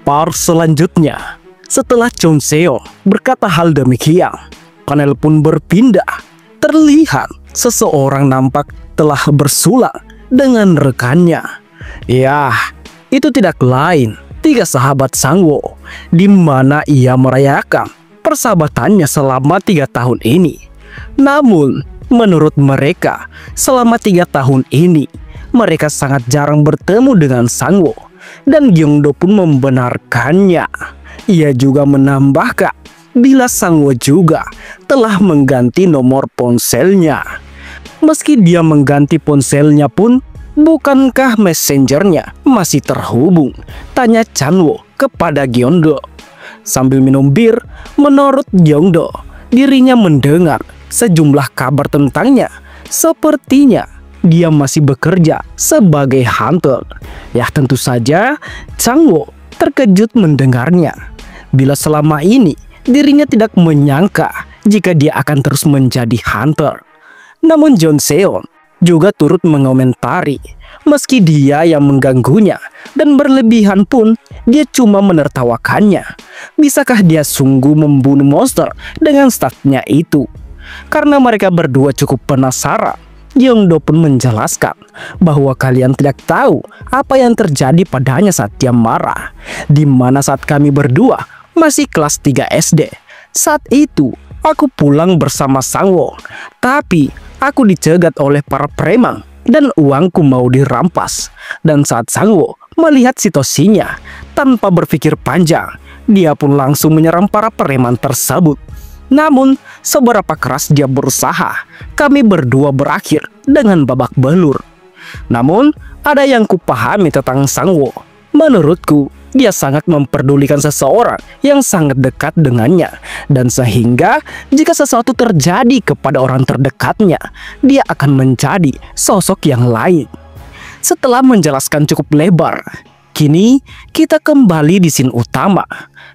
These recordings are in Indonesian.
Part selanjutnya, setelah Chon Seo berkata hal demikian, panel pun berpindah. Terlihat seseorang nampak telah bersulak dengan rekannya. Ya, itu tidak lain tiga sahabat Sangwoo, di mana ia merayakan persahabatannya selama 3 tahun ini. Namun, menurut mereka, selama 3 tahun ini, mereka sangat jarang bertemu dengan Sangwoo. Dan Gyeongdo pun membenarkannya. Ia juga menambahkan bila Sangwoo juga telah mengganti nomor ponselnya. Meski dia mengganti ponselnya pun, bukankah messengernya masih terhubung? Tanya Chanwoo kepada Gyeongdo. Sambil minum bir, menurut Gyeongdo, dirinya mendengar sejumlah kabar tentangnya. Sepertinya dia masih bekerja sebagai hunter. Ya, tentu saja Chanwoo terkejut mendengarnya. Bila selama ini dirinya tidak menyangka jika dia akan terus menjadi hunter. Namun Chon Seo juga turut mengomentari, meski dia yang mengganggunya dan berlebihan pun dia cuma menertawakannya. Bisakah dia sungguh membunuh monster dengan statnya itu? Karena mereka berdua cukup penasaran, Gyeongdo pun menjelaskan bahwa kalian tidak tahu apa yang terjadi padanya saat dia marah. Dimana saat kami berdua masih kelas 3 SD. Saat itu aku pulang bersama Sangwoo, tapi aku dicegat oleh para preman dan uangku mau dirampas. Dan saat Sangwoo melihat situasinya, tanpa berpikir panjang, dia pun langsung menyerang para preman tersebut. Namun, seberapa keras dia berusaha, kami berdua berakhir dengan babak belur. Namun, ada yang kupahami tentang Sangwoo. Menurutku, dia sangat memperdulikan seseorang yang sangat dekat dengannya. Dan sehingga, jika sesuatu terjadi kepada orang terdekatnya, dia akan menjadi sosok yang lain. Setelah menjelaskan cukup lebar, kini kita kembali di scene utama.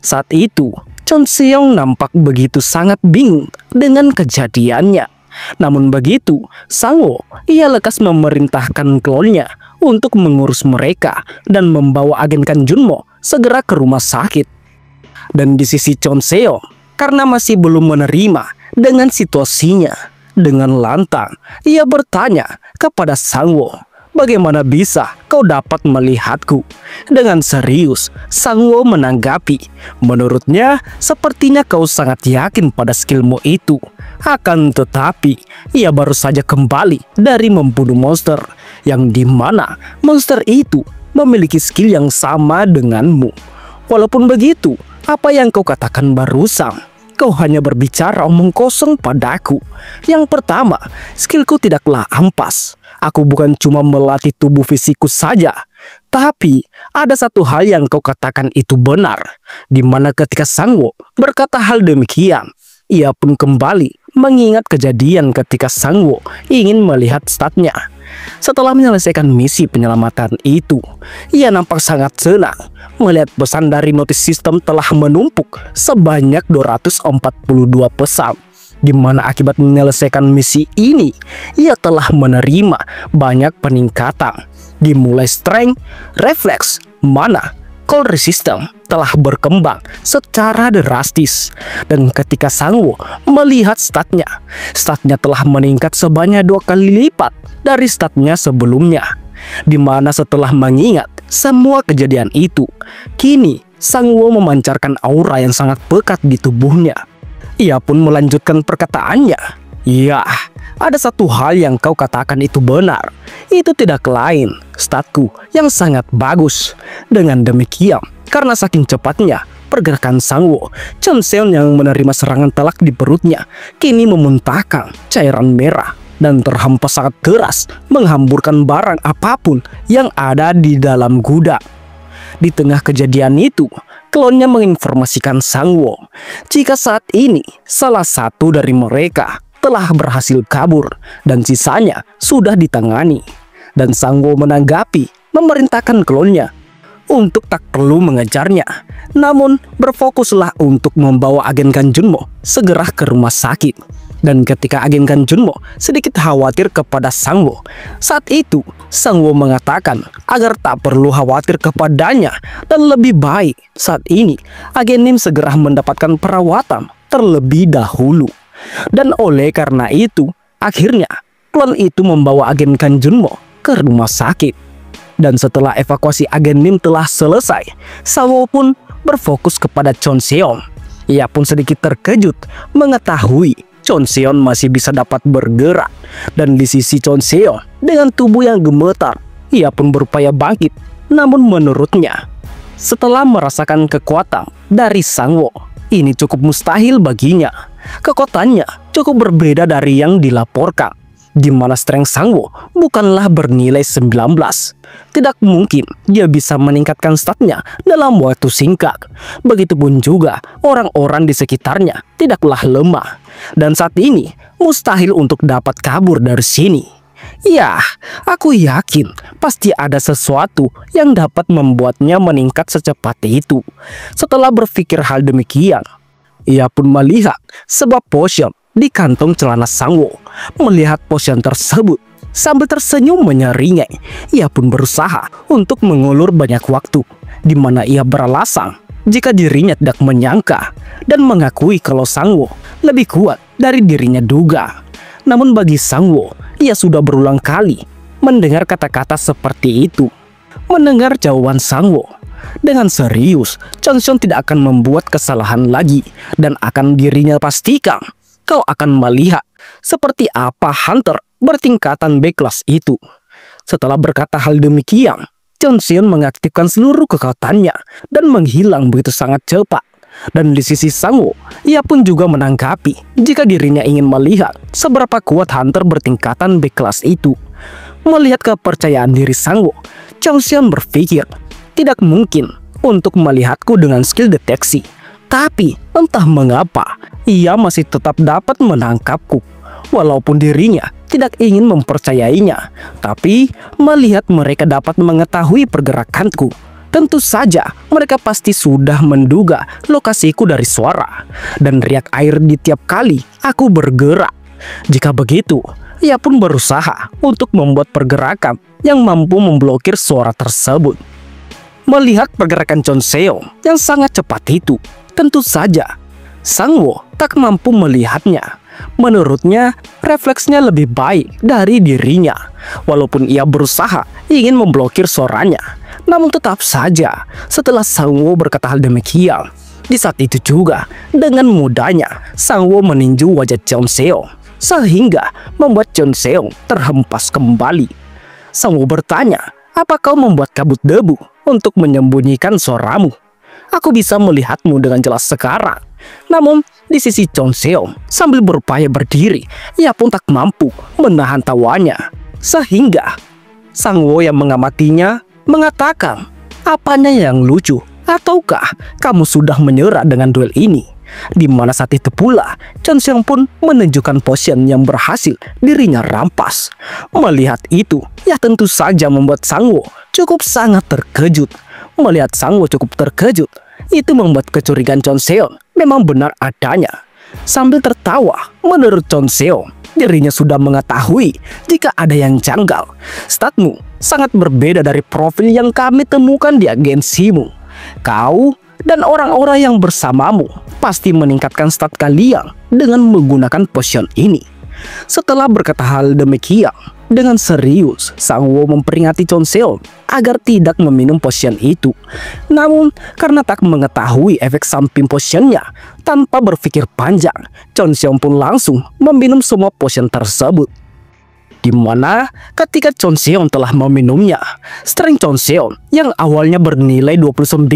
Saat itu, Chon Seong nampak begitu sangat bingung dengan kejadiannya. Namun begitu, Sangwoo ia lekas memerintahkan klonnya untuk mengurus mereka dan membawa agen Kan Junmo segera ke rumah sakit. Dan di sisi Chon Seong, karena masih belum menerima dengan situasinya, dengan lantang ia bertanya kepada Sangwoo, "Bagaimana bisa kau dapat melihatku?" Dengan serius, Sangwoo menanggapi, "Menurutnya, sepertinya kau sangat yakin pada skillmu itu. Akan tetapi, ia baru saja kembali dari membunuh monster, yang dimana monster itu memiliki skill yang sama denganmu. Walaupun begitu, apa yang kau katakan barusan, kau hanya berbicara omong kosong padaku. Yang pertama, skillku tidaklah ampas. Aku bukan cuma melatih tubuh fisikku saja, tapi ada satu hal yang kau katakan itu benar." Dimana ketika Sangwoo berkata hal demikian, ia pun kembali mengingat kejadian ketika Sangwoo ingin melihat statnya. Setelah menyelesaikan misi penyelamatan itu, ia nampak sangat senang melihat pesan dari notis sistem telah menumpuk sebanyak 242 pesan. Dimana akibat menyelesaikan misi ini, ia telah menerima banyak peningkatan. Dimulai strength, refleks, mana, cold resistance telah berkembang secara drastis. Dan ketika Sangwoo melihat statnya telah meningkat sebanyak 2 kali lipat dari statnya sebelumnya. Dimana setelah mengingat semua kejadian itu, kini Sangwoo memancarkan aura yang sangat pekat di tubuhnya. Ia pun melanjutkan perkataannya, "Ya, ada satu hal yang kau katakan itu benar. Itu tidak lain statku yang sangat bagus." Dengan demikian, karena saking cepatnya pergerakan Sangwoo, Chon Seong yang menerima serangan telak di perutnya kini memuntahkan cairan merah dan terhempas sangat keras, menghamburkan barang apapun yang ada di dalam gudang. Di tengah kejadian itu, klonnya menginformasikan Sangwoo jika saat ini salah satu dari mereka telah berhasil kabur dan sisanya sudah ditangani. Dan Sangwoo menanggapi, memerintahkan klonnya untuk tak perlu mengejarnya, namun berfokuslah untuk membawa agen Kan Junmo segera ke rumah sakit. Dan ketika agen Kang Junmo sedikit khawatir kepada Sangwoo, saat itu Sangwoo mengatakan agar tak perlu khawatir kepadanya dan lebih baik saat ini agen Nim segera mendapatkan perawatan terlebih dahulu. Dan oleh karena itu, akhirnya klan itu membawa agen Kang Junmo ke rumah sakit. Dan setelah evakuasi agen Nim telah selesai, Sangwoo pun berfokus kepada Chon Seon. Ia pun sedikit terkejut mengetahui Chon Seon masih bisa dapat bergerak. Dan di sisi Chon Seon dengan tubuh yang gemetar, ia pun berupaya bangkit. Namun menurutnya, setelah merasakan kekuatan dari Sangwoo, ini cukup mustahil baginya. Kekuatannya cukup berbeda dari yang dilaporkan, di mana strength Sangwoo bukanlah bernilai 19. Tidak mungkin dia bisa meningkatkan statnya dalam waktu singkat. Begitupun juga orang-orang di sekitarnya tidaklah lemah. Dan saat ini mustahil untuk dapat kabur dari sini. Ya, aku yakin pasti ada sesuatu yang dapat membuatnya meningkat secepat itu. Setelah berpikir hal demikian, ia pun melihat sebuah potion di kantong celana Sangwoo. Melihat potion tersebut, sambil tersenyum menyeringai, ia pun berusaha untuk mengulur banyak waktu, di mana ia beralasan jika dirinya tidak menyangka dan mengakui kalau Sangwoo lebih kuat dari dirinya duga. Namun bagi Sangwoo, ia sudah berulang kali mendengar kata-kata seperti itu. Mendengar jawaban Sangwoo dengan serius, Chon Seon tidak akan membuat kesalahan lagi dan akan dirinya pastikan kau akan melihat seperti apa hunter bertingkatan B-class itu. Setelah berkata hal demikian, Chon Seon mengaktifkan seluruh kekuatannya dan menghilang begitu sangat cepat. Dan di sisi Sangwoo, ia pun juga menanggapi jika dirinya ingin melihat seberapa kuat hunter bertingkatan B-class itu. Melihat kepercayaan diri Sangwoo, Chon Seon berpikir, tidak mungkin untuk melihatku dengan skill deteksi. Tapi entah mengapa, ia masih tetap dapat menangkapku. Walaupun dirinya tidak ingin mempercayainya, tapi melihat mereka dapat mengetahui pergerakanku, tentu saja mereka pasti sudah menduga lokasiku dari suara dan riak air di tiap kali aku bergerak. Jika begitu, ia pun berusaha untuk membuat pergerakan yang mampu memblokir suara tersebut. Melihat pergerakan Chon Seon yang sangat cepat itu, tentu saja Sangwoo tak mampu melihatnya. Menurutnya, refleksnya lebih baik dari dirinya. Walaupun ia berusaha ingin memblokir suaranya, namun tetap saja setelah Sangwoo berkata hal demikian, di saat itu juga dengan mudahnya Sangwoo meninju wajah Chon Seon sehingga membuat Chon Seon terhempas kembali. Sangwoo bertanya, apa kau membuat kabut debu untuk menyembunyikan suaramu? Aku bisa melihatmu dengan jelas sekarang. Namun di sisi Chon Seon sambil berupaya berdiri, ia pun tak mampu menahan tawanya. Sehingga Sangwoo yang mengamatinya mengatakan, apanya yang lucu? Ataukah kamu sudah menyerah dengan duel ini? Di mana saat itu pula Chon Seon pun menunjukkan potion yang berhasil dirinya rampas. Melihat itu, ya tentu saja membuat Sangwoo cukup sangat terkejut. Melihat Sangwoo cukup terkejut, itu membuat kecurigaan Chon Seon memang benar adanya. Sambil tertawa, menurut Chon Seon, dirinya sudah mengetahui jika ada yang janggal. Statmu sangat berbeda dari profil yang kami temukan di agensimu. Kau dan orang-orang yang bersamamu pasti meningkatkan stat kalian dengan menggunakan potion ini. Setelah berkata hal demikian, dengan serius Sangwoo memperingati Chon Seon agar tidak meminum potion itu. Namun karena tak mengetahui efek samping potionnya, tanpa berpikir panjang, Chon Seon pun langsung meminum semua potion tersebut. Di mana ketika Chon Seon telah meminumnya, strength Chon Seon yang awalnya bernilai 29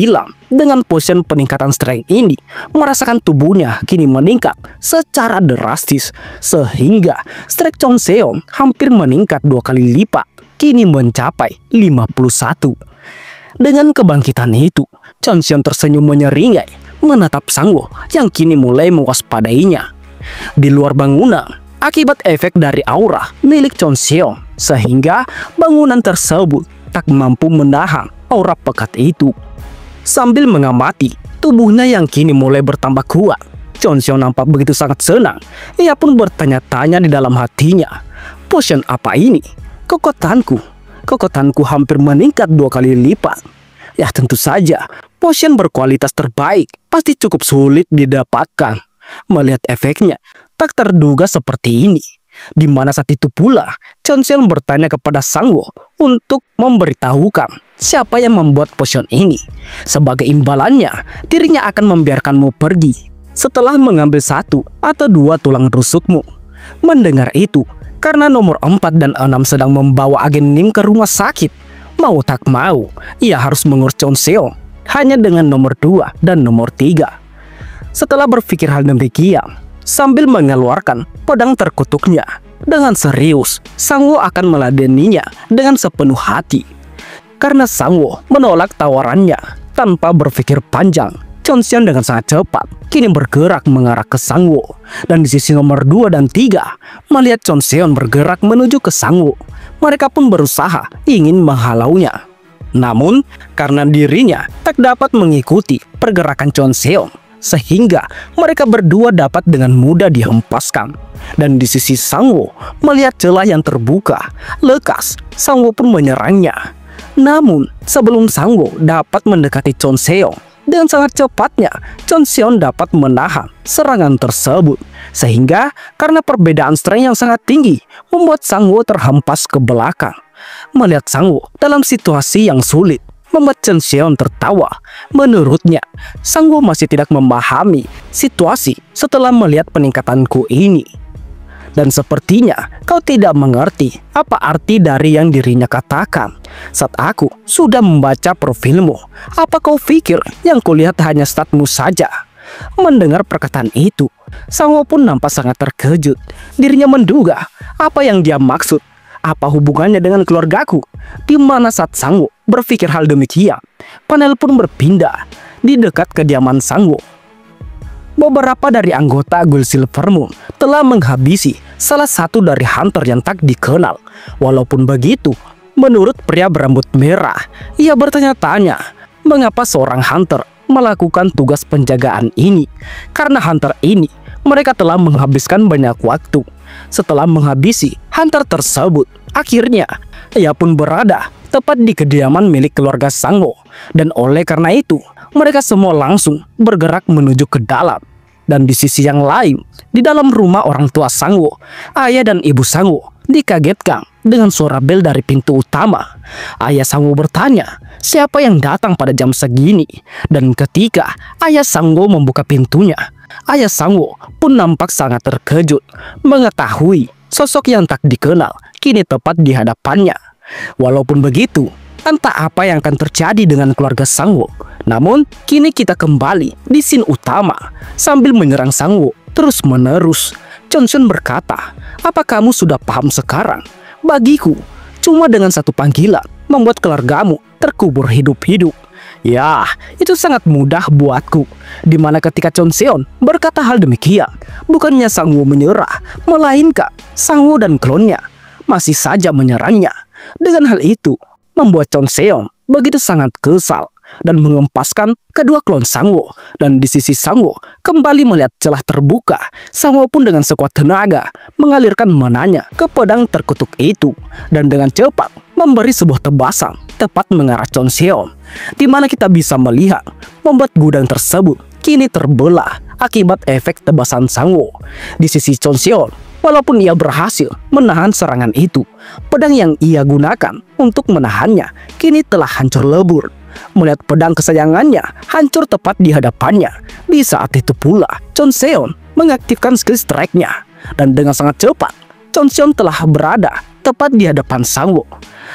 dengan potion peningkatan strength ini merasakan tubuhnya kini meningkat secara drastis, sehingga strength Chon Seon hampir meningkat 2 kali lipat, kini mencapai 51. Dengan kebangkitan itu, Chon Seon tersenyum menyeringai menatap Sangwoo yang kini mulai mewaspadainya. Di luar bangunan, akibat efek dari aura milik Chon Seon, sehingga bangunan tersebut tak mampu menahan aura pekat itu. Sambil mengamati tubuhnya yang kini mulai bertambah kuat, Chon Seon nampak begitu sangat senang. Ia pun bertanya-tanya di dalam hatinya, potion apa ini? Kekuatanku hampir meningkat 2 kali lipat. Ya tentu saja, potion berkualitas terbaik pasti cukup sulit didapatkan. Melihat efeknya, tak terduga seperti ini. Di mana saat itu pula, Chon Seon bertanya kepada Sangwoo untuk memberitahukan siapa yang membuat potion ini. Sebagai imbalannya, dirinya akan membiarkanmu pergi setelah mengambil 1 atau 2 tulang rusukmu. Mendengar itu, karena nomor 4 dan 6 sedang membawa agen Nim ke rumah sakit, mau tak mau, ia harus mengurus Chon Seon hanya dengan nomor 2 dan nomor 3. Setelah berpikir hal demikian, sambil mengeluarkan pedang terkutuknya, dengan serius, Sangwoo akan meladeninya dengan sepenuh hati. Karena Sangwoo menolak tawarannya tanpa berpikir panjang, Chon Seon dengan sangat cepat kini bergerak mengarah ke Sangwoo. Dan di sisi nomor 2 dan 3, melihat Chon Seon bergerak menuju ke Sangwoo, mereka pun berusaha ingin menghalaunya. Namun, karena dirinya tak dapat mengikuti pergerakan Chon Seon, sehingga mereka berdua dapat dengan mudah dihempaskan. Dan di sisi Sangwoo, melihat celah yang terbuka, lekas Sangwoo pun menyerangnya. Namun, sebelum Sangwoo dapat mendekati Chon Seon, dengan sangat cepatnya Chon Seon dapat menahan serangan tersebut. Sehingga karena perbedaan strength yang sangat tinggi, membuat Sangwoo terhempas ke belakang. Melihat Sangwoo dalam situasi yang sulit, membuat Chon Seon tertawa. Menurutnya, Sangwoo masih tidak memahami situasi setelah melihat peningkatanku ini. Dan sepertinya kau tidak mengerti apa arti dari yang dirinya katakan. Saat aku sudah membaca profilmu, apa kau pikir yang kulihat hanya statmu saja? Mendengar perkataan itu, Sangwoo pun nampak sangat terkejut. Dirinya menduga apa yang dia maksud. Apa hubungannya dengan keluargaku? Di mana saat Sangwoo berpikir hal demikian, panel pun berpindah di dekat kediaman Sangwoo. Beberapa dari anggota Guild Silver Moon telah menghabisi salah satu dari hunter yang tak dikenal. Walaupun begitu, menurut pria berambut merah, ia bertanya-tanya mengapa seorang hunter melakukan tugas penjagaan ini. Karena hunter ini, mereka telah menghabiskan banyak waktu. Setelah menghabisi hunter tersebut, akhirnya ia pun berada tepat di kediaman milik keluarga Sangwoo. Dan oleh karena itu, mereka semua langsung bergerak menuju ke dalam. Dan di sisi yang lain, di dalam rumah orang tua Sangwoo, ayah dan ibu Sangwoo dikagetkan dengan suara bel dari pintu utama. Ayah Sangwoo bertanya, siapa yang datang pada jam segini? Dan ketika ayah Sangwoo membuka pintunya, ayah Sangwoo pun nampak sangat terkejut mengetahui sosok yang tak dikenal kini tepat di hadapannya. Walaupun begitu, entah apa yang akan terjadi dengan keluarga Sangwoo. Namun, kini kita kembali di scene utama. Sambil menyerang Sangwoo terus-menerus, Chon Seon berkata, apa kamu sudah paham sekarang? Bagiku, cuma dengan satu panggilan membuat keluargamu terkubur hidup-hidup. Ya, itu sangat mudah buatku. Dimana ketika Chon Seon berkata hal demikian, bukannya Sangwoo menyerah, melainkan Sangwoo dan klonnya masih saja menyerangnya. Dengan hal itu, membuat Chon Seon begitu sangat kesal dan mengempaskan kedua klon Sangwoo. Dan di sisi Sangwoo kembali melihat celah terbuka, Sangwoo pun dengan sekuat tenaga mengalirkan mananya ke pedang terkutuk itu dan dengan cepat memberi sebuah tebasan tepat mengarah Chon Seon. Di mana kita bisa melihat membuat gudang tersebut kini terbelah akibat efek tebasan Sangwoo. Di sisi Chon Seon, walaupun ia berhasil menahan serangan itu, pedang yang ia gunakan untuk menahannya kini telah hancur lebur. Melihat pedang kesayangannya hancur tepat di hadapannya, di saat itu pula Chon Seon mengaktifkan skill strike-nya. Dan dengan sangat cepat, Chon Seon telah berada tepat di hadapan Sangwoo.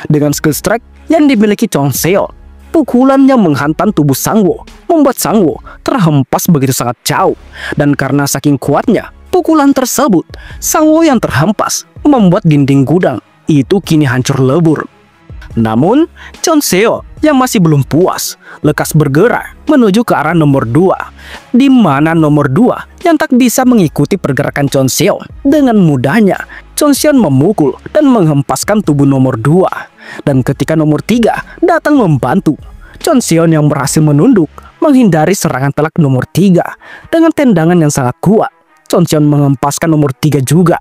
Dengan skill strike yang dimiliki Chon Seon, pukulan yang menghantam tubuh Sangwoo membuat Sangwoo terhempas begitu sangat jauh. Dan karena saking kuatnya pukulan tersebut, Sangwoo yang terhempas membuat dinding gudang itu kini hancur lebur. Namun, Chon Seon yang masih belum puas, lekas bergerak menuju ke arah nomor 2. Di mana nomor 2 yang tak bisa mengikuti pergerakan Chon Seon. Dengan mudahnya, Chon Seon memukul dan menghempaskan tubuh nomor 2. Dan ketika nomor 3 datang membantu, Chon Seon yang berhasil menunduk menghindari serangan telak nomor 3 dengan tendangan yang sangat kuat. Chonseon mengempaskan nomor 3 juga.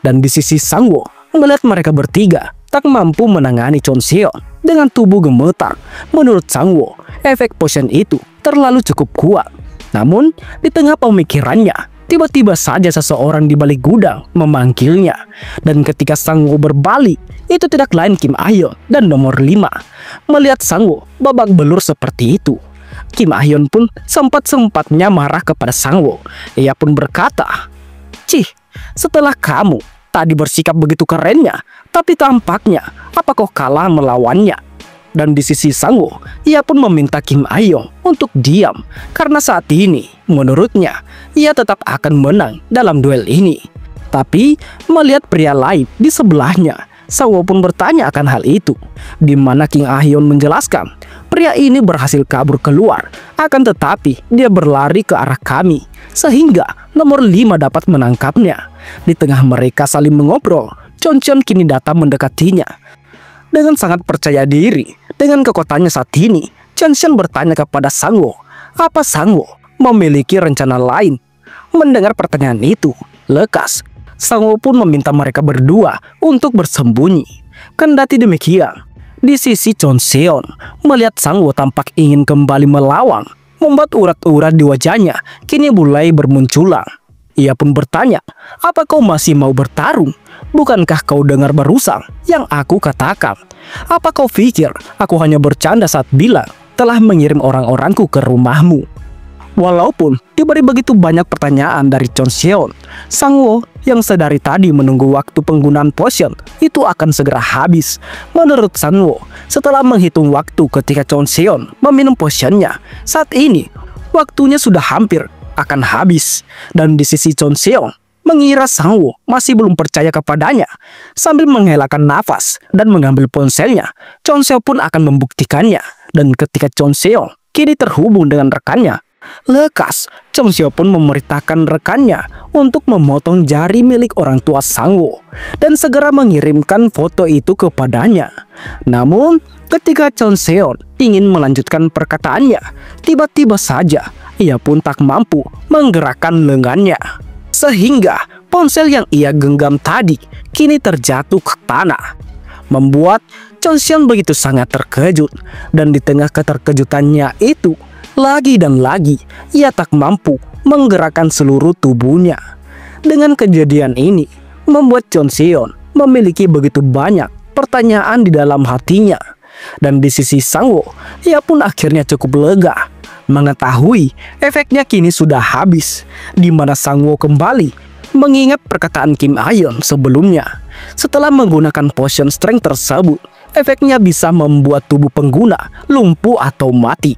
Dan di sisi Sangwoo, melihat mereka bertiga tak mampu menangani Chonseon dengan tubuh gemetar, menurut Sangwoo, efek potion itu terlalu cukup kuat. Namun, di tengah pemikirannya, tiba-tiba saja seseorang di balik gudang memanggilnya. Dan ketika Sangwoo berbalik, itu tidak lain Kim Ah-yeon dan nomor 5. Melihat Sangwoo babak belur seperti itu, Kim Ah-yeon pun sempat-sempatnya marah kepada Sangwoo. Ia pun berkata, "Cih, setelah kamu tadi bersikap begitu kerennya, tapi tampaknya apa kau kalah melawannya?" Dan di sisi Sangwoo, ia pun meminta Kim Ah-yeon untuk diam karena saat ini menurutnya ia tetap akan menang dalam duel ini. Tapi melihat pria lain di sebelahnya, Sangwoo pun bertanya akan hal itu, di mana Kim Ah-yeon menjelaskan pria ini berhasil kabur keluar, akan tetapi dia berlari ke arah kami sehingga nomor 5 dapat menangkapnya. Di tengah mereka saling mengobrol, Chonseon kini datang mendekatinya. Dengan sangat percaya diri dengan kekuatannya saat ini, Chonseon bertanya kepada Sangwoo, apa Sangwoo memiliki rencana lain? Mendengar pertanyaan itu, lekas Sangwoo pun meminta mereka berdua untuk bersembunyi. Kendati demikian, di sisi Chonseon, melihat Sangwoo tampak ingin kembali melawan, membuat urat-urat di wajahnya kini mulai bermunculan. Ia pun bertanya, apa kau masih mau bertarung? Bukankah kau dengar barusan yang aku katakan? Apa kau pikir aku hanya bercanda saat bilang telah mengirim orang-orangku ke rumahmu? Walaupun diberi begitu banyak pertanyaan dari Chonseon, Sangwoo yang sedari tadi menunggu waktu penggunaan potion itu akan segera habis. Menurut Sangwoo, setelah menghitung waktu ketika Chonseon meminum potionnya, saat ini waktunya sudah hampir akan habis. Dan di sisi Chonseon mengira Sangwoo masih belum percaya kepadanya. Sambil menghelakan nafas dan mengambil ponselnya, Chonseon pun akan membuktikannya. Dan ketika Chonseon kini terhubung dengan rekannya, lekas Chonseon pun memerintahkan rekannya untuk memotong jari milik orang tua Sangwoo dan segera mengirimkan foto itu kepadanya. Namun ketika Chonseon ingin melanjutkan perkataannya, tiba-tiba saja ia pun tak mampu menggerakkan lengannya, sehingga ponsel yang ia genggam tadi kini terjatuh ke tanah, membuat Chonseon begitu sangat terkejut. Dan di tengah keterkejutannya itu, lagi dan lagi ia tak mampu menggerakkan seluruh tubuhnya. Dengan kejadian ini membuat Chonseon memiliki begitu banyak pertanyaan di dalam hatinya. Dan di sisi Sangwoo, ia pun akhirnya cukup lega mengetahui efeknya kini sudah habis, di mana Sangwoo kembali mengingat perkataan Kim Ah-yeon sebelumnya. Setelah menggunakan potion strength tersebut, efeknya bisa membuat tubuh pengguna lumpuh atau mati.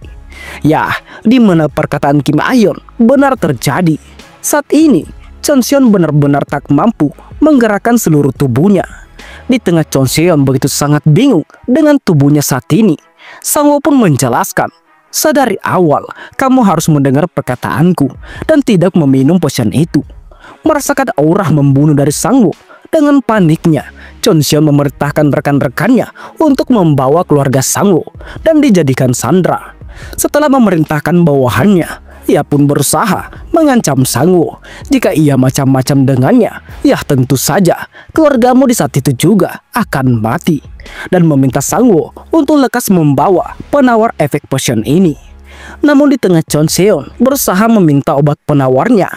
Ya, di mana perkataan Kim Ah-yeon benar terjadi. Saat ini, Chonseon benar-benar tak mampu menggerakkan seluruh tubuhnya. Di tengah Chonseon begitu sangat bingung dengan tubuhnya saat ini, Sangwoo pun menjelaskan, "Sedari awal, kamu harus mendengar perkataanku dan tidak meminum potion itu." Merasakan aura membunuh dari Sangwoo, dengan paniknya, Chonseon memerintahkan rekan-rekannya untuk membawa keluarga Sangwoo dan dijadikan sandera. Setelah memerintahkan bawahannya, ia pun berusaha mengancam Sangwoo. Jika ia macam-macam dengannya, ya tentu saja keluargamu di saat itu juga akan mati. Dan meminta Sangwoo untuk lekas membawa penawar efek potion ini. Namun di tengah Chonseon berusaha meminta obat penawarnya,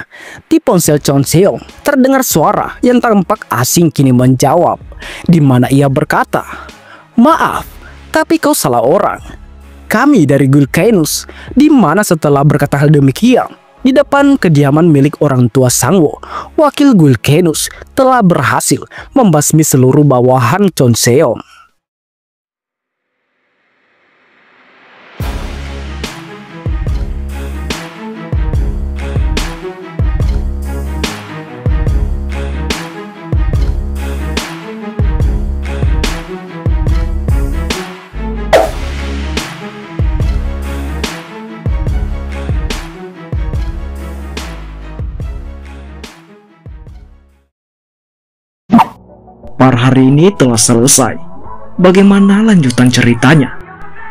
di ponsel Chonseon terdengar suara yang tampak asing kini menjawab, di mana ia berkata, "Maaf, tapi kau salah orang. Kami dari Gulkenus." Di mana setelah berkata hal demikian, di depan kediaman milik orang tua Sangwoo, wakil Gulkenus telah berhasil membasmi seluruh bawahan Chonseon. Par hari ini telah selesai. Bagaimana lanjutan ceritanya?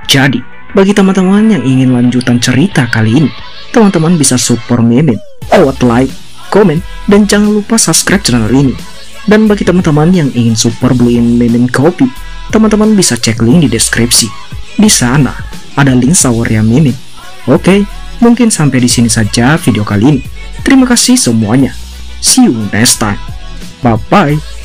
Jadi, Bagi teman-teman yang ingin lanjutan cerita kali ini, teman-teman bisa support Mimin lewat like, komen, dan jangan lupa subscribe channel ini. Dan bagi teman-teman yang ingin support beliin Mimin kopi, teman-teman bisa cek link di deskripsi. Di sana ada link sawernya Mimin. Oke, mungkin sampai di sini saja video kali ini. Terima kasih semuanya. See you next time. Bye bye.